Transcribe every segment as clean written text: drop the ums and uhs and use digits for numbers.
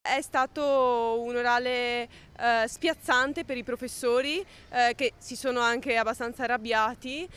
È stato un orale spiazzante per i professori che si sono anche abbastanza arrabbiati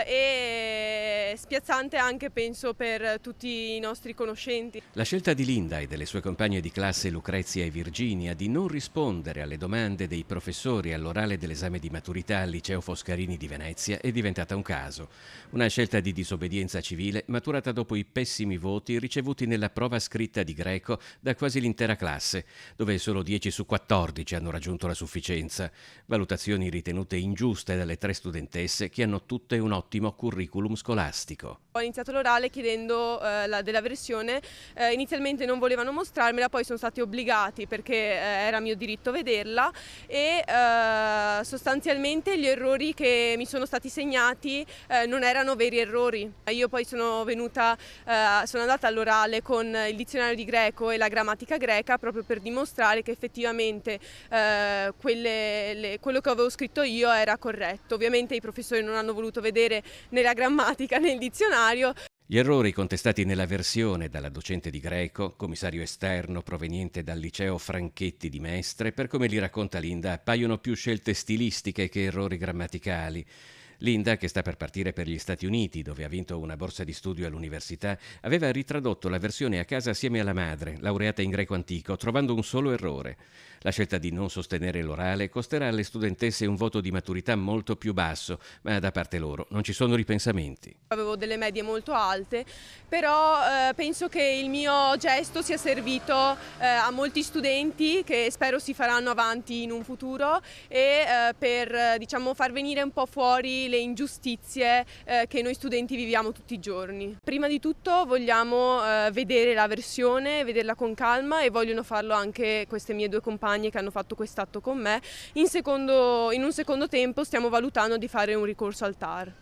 e spiazzante anche penso per tutti i nostri conoscenti. La scelta di Linda e delle sue compagne di classe Lucrezia e Virginia di non rispondere alle domande dei professori all'orale dell'esame di maturità al liceo Foscarini di Venezia è diventata un caso. Una scelta di disobbedienza civile maturata dopo i pessimi voti ricevuti nella prova scritta di greco da quasi l'intera classe, dove solo 10 su 14 hanno raggiunto la sufficienza. Valutazioni ritenute ingiuste dalle 3 studentesse che hanno tutte un ottimo curriculum scolastico. Ho iniziato l'orale chiedendo della versione, inizialmente non volevano mostrarmela, poi sono stati obbligati perché era mio diritto vederla e sostanzialmente gli errori che mi sono stati segnati non erano veri errori. Io poi sono andata all'orale con il dizionario di greco e la grammatica greca proprio per dimostrare che effettivamente quello che avevo scritto io era corretto. Ovviamente i professori non hanno voluto vedere né la grammatica né il dizionario. Gli errori contestati nella versione dalla docente di greco, commissario esterno proveniente dal liceo Franchetti di Mestre, per come li racconta Linda, appaiono più scelte stilistiche che errori grammaticali. Linda, che sta per partire per gli Stati Uniti, dove ha vinto una borsa di studio all'università, aveva ritradotto la versione a casa assieme alla madre, laureata in greco antico, trovando un solo errore. La scelta di non sostenere l'orale costerà alle studentesse un voto di maturità molto più basso, ma da parte loro non ci sono ripensamenti. Avevo delle medie molto alte, però penso che il mio gesto sia servito a molti studenti che spero si faranno avanti in un futuro e per diciamo, far venire un po' fuori le ingiustizie che noi studenti viviamo tutti i giorni. Prima di tutto vogliamo vedere la versione, vederla con calma e vogliono farlo anche queste mie due compagne che hanno fatto quest'atto con me. In un secondo tempo stiamo valutando di fare un ricorso al TAR.